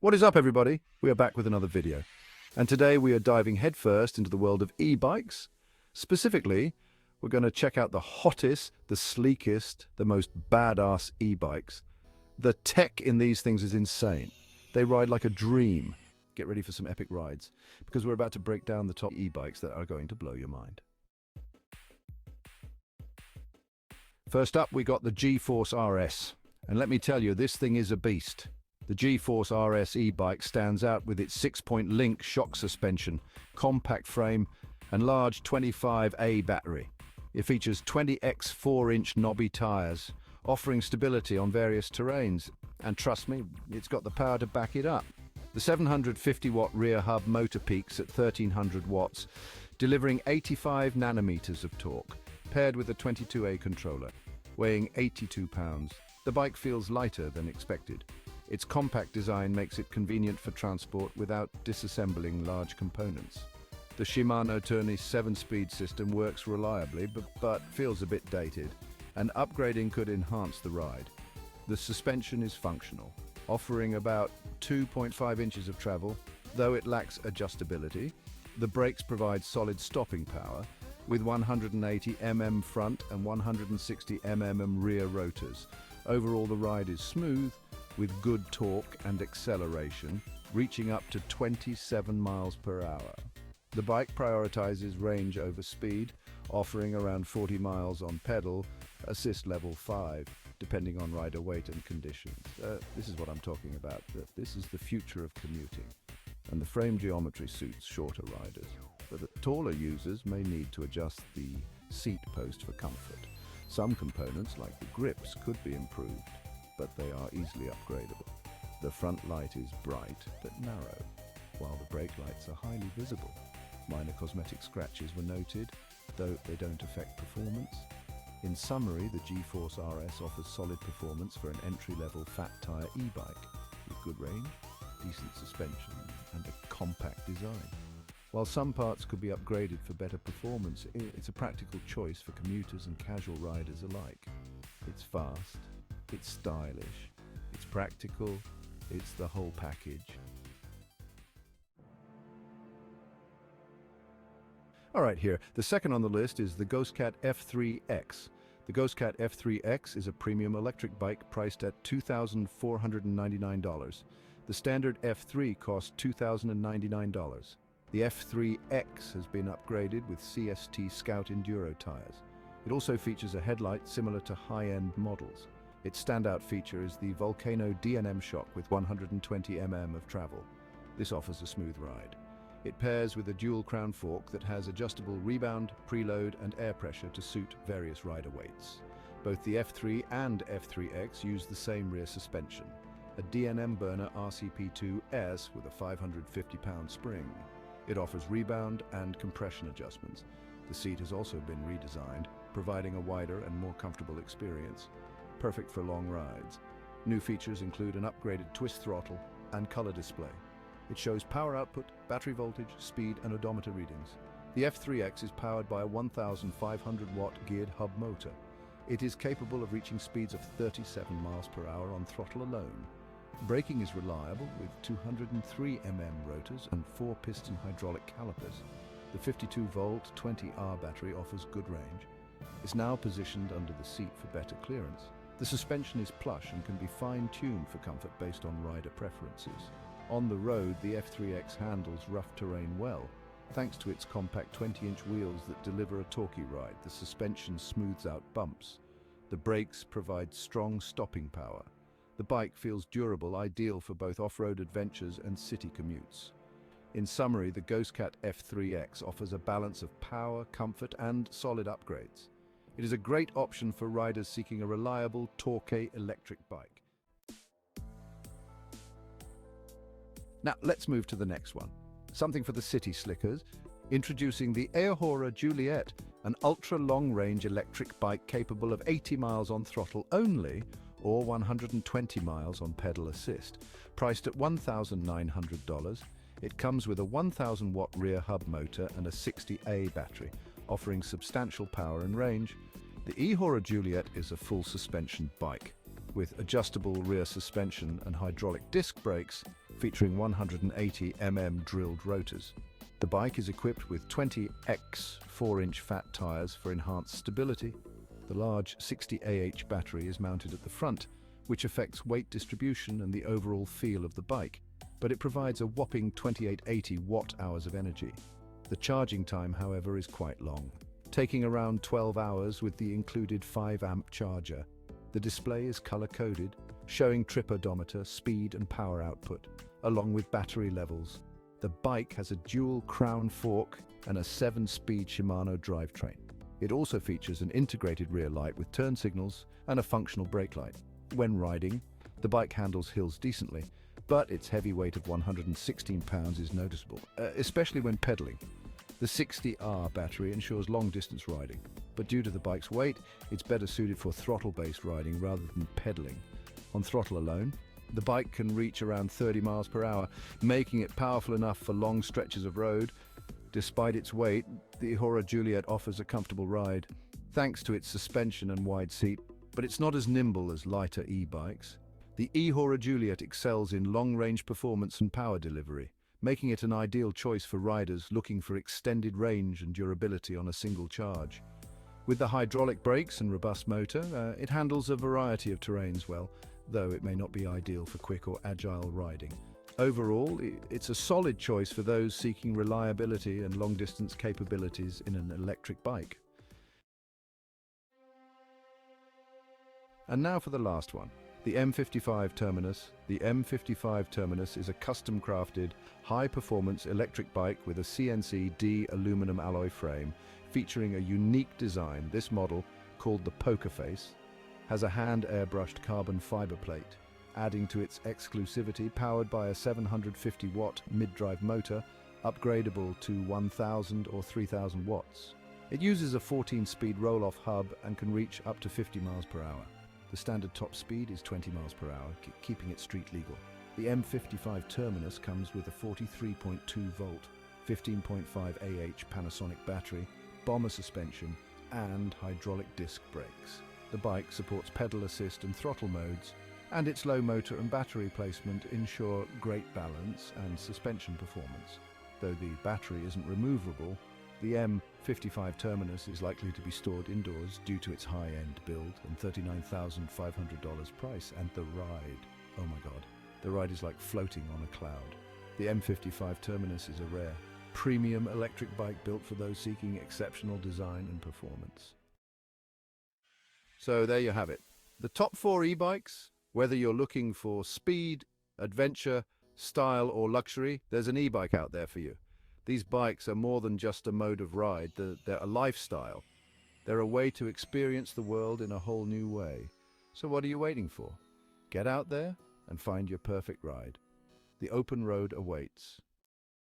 What is up, everybody? We are back with another video. And today we are diving headfirst into the world of e-bikes. Specifically, we're going to check out the hottest, the sleekest, the most badass e-bikes. The tech in these things is insane. They ride like a dream. Get ready for some epic rides, because we're about to break down the top e-bikes that are going to blow your mind. First up, we got the G-Force RS. And let me tell you, this thing is a beast. The G-Force RS e-bike stands out with its 6-point link shock suspension, compact frame, and large 25A battery. It features 20x 4-inch knobby tires, offering stability on various terrains. And trust me, it's got the power to back it up. The 750-watt rear hub motor peaks at 1300 watts, delivering 85 nanometers of torque, paired with a 22A controller, weighing 82 pounds. The bike feels lighter than expected. Its compact design makes it convenient for transport without disassembling large components. The Shimano Tourney 7-speed system works reliably, but feels a bit dated, and upgrading could enhance the ride. The suspension is functional, offering about 2.5 inches of travel, though it lacks adjustability. The brakes provide solid stopping power, with 180 mm front and 160 mm rear rotors. Overall, the ride is smooth, with good torque and acceleration, reaching up to 27 miles per hour. The bike prioritizes range over speed, offering around 40 miles on pedal, assist level 5, depending on rider weight and conditions. This is what I'm talking about. This is the future of commuting, and the frame geometry suits shorter riders. But the taller users may need to adjust the seat post for comfort. Some components, like the grips, could be improved, but they are easily upgradable. The front light is bright but narrow, while the brake lights are highly visible. Minor cosmetic scratches were noted, though they don't affect performance. In summary, the G-Force RS offers solid performance for an entry-level fat-tire e-bike, with good range, decent suspension, and a compact design. While some parts could be upgraded for better performance, it's a practical choice for commuters and casual riders alike. It's fast, it's stylish, it's practical, it's the whole package. All right, here, the second on the list is the Cat F3X. The Cat F3X is a premium electric bike priced at $2,499. The standard F3 costs $2,099. The F3X has been upgraded with CST Scout Enduro tires. It also features a headlight similar to high-end models. Its standout feature is the Volcano DNM shock with 120 mm of travel. This offers a smooth ride. It pairs with a dual crown fork that has adjustable rebound, preload, and air pressure to suit various rider weights. Both the F3 and F3X use the same rear suspension, a DNM burner RCP2S with a 550-pound spring. It offers rebound and compression adjustments. The seat has also been redesigned, providing a wider and more comfortable experience, perfect for long rides. New features include an upgraded twist throttle and color display. It shows power output, battery voltage, speed, and odometer readings. The F3X is powered by a 1,500-watt geared hub motor. It is capable of reaching speeds of 37 miles per hour on throttle alone. Braking is reliable with 203 mm rotors and 4-piston hydraulic calipers. The 52-volt 20R battery offers good range. It's now positioned under the seat for better clearance. The suspension is plush and can be fine-tuned for comfort based on rider preferences. On the road, the F3X handles rough terrain well. Thanks to its compact 20-inch wheels that deliver a torquey ride, the suspension smooths out bumps. The brakes provide strong stopping power. The bike feels durable, ideal for both off-road adventures and city commutes. In summary, the Cat F3X offers a balance of power, comfort, and solid upgrades. It is a great option for riders seeking a reliable, torquey electric bike. Now, let's move to the next one. Something for the city slickers. Introducing the Eahora Juliet, an ultra-long-range electric bike capable of 80 miles on throttle only, or 120 miles on pedal assist. Priced at $1,900, it comes with a 1,000-watt rear hub motor and a 60A battery, offering substantial power and range. The Eahora Juliet is a full suspension bike, with adjustable rear suspension and hydraulic disc brakes, featuring 180 drilled rotors. The bike is equipped with 20x 4-inch fat tires for enhanced stability. The large 60 battery is mounted at the front, which affects weight distribution and the overall feel of the bike, but it provides a whopping 2880 watt-hours of energy. The charging time, however, is quite long, taking around 12 hours with the included 5-amp charger. The display is color-coded, showing trip odometer, speed and power output, along with battery levels. The bike has a dual crown fork and a 7-speed Shimano drivetrain. It also features an integrated rear light with turn signals and a functional brake light. When riding, the bike handles hills decently, but its heavy weight of 116 pounds is noticeable, especially when pedaling. The 60R battery ensures long-distance riding, but due to the bike's weight, it's better suited for throttle-based riding rather than pedaling. On throttle alone, the bike can reach around 30 miles per hour, making it powerful enough for long stretches of road. Despite its weight, the Eahora Juliet offers a comfortable ride, thanks to its suspension and wide seat, but it's not as nimble as lighter e-bikes. The Eahora Juliet excels in long-range performance and power delivery, making it an ideal choice for riders looking for extended range and durability on a single charge. With the hydraulic brakes and robust motor, it handles a variety of terrains well, though it may not be ideal for quick or agile riding. Overall, it's a solid choice for those seeking reliability and long-distance capabilities in an electric bike. And now for the last one, the M55 Terminus. The M55 Terminus is a custom-crafted, high-performance electric bike with a CNC-D aluminum alloy frame featuring a unique design. This model, called the Poker Face, has a hand-airbrushed carbon fiber plate, adding to its exclusivity, powered by a 750-watt mid-drive motor, upgradable to 1,000 or 3,000 watts. It uses a 14-speed roll-off hub and can reach up to 50 miles per hour. The standard top speed is 20 miles per hour, keeping it street legal. The M55 Terminus comes with a 43.2-volt, 15.5 Panasonic battery, bomber suspension, and hydraulic disc brakes. The bike supports pedal assist and throttle modes, and its low motor and battery placement ensure great balance and suspension performance. Though the battery isn't removable, the M55 Terminus is likely to be stored indoors due to its high-end build and $39,500 price. And the ride, oh my god, the ride is like floating on a cloud. The M55 Terminus is a rare, premium electric bike built for those seeking exceptional design and performance. So there you have it. The top 4 e-bikes. Whether you're looking for speed, adventure, style or luxury, there's an e-bike out there for you. These bikes are more than just a mode of ride, they're a lifestyle. They're a way to experience the world in a whole new way. So what are you waiting for? Get out there and find your perfect ride. The open road awaits.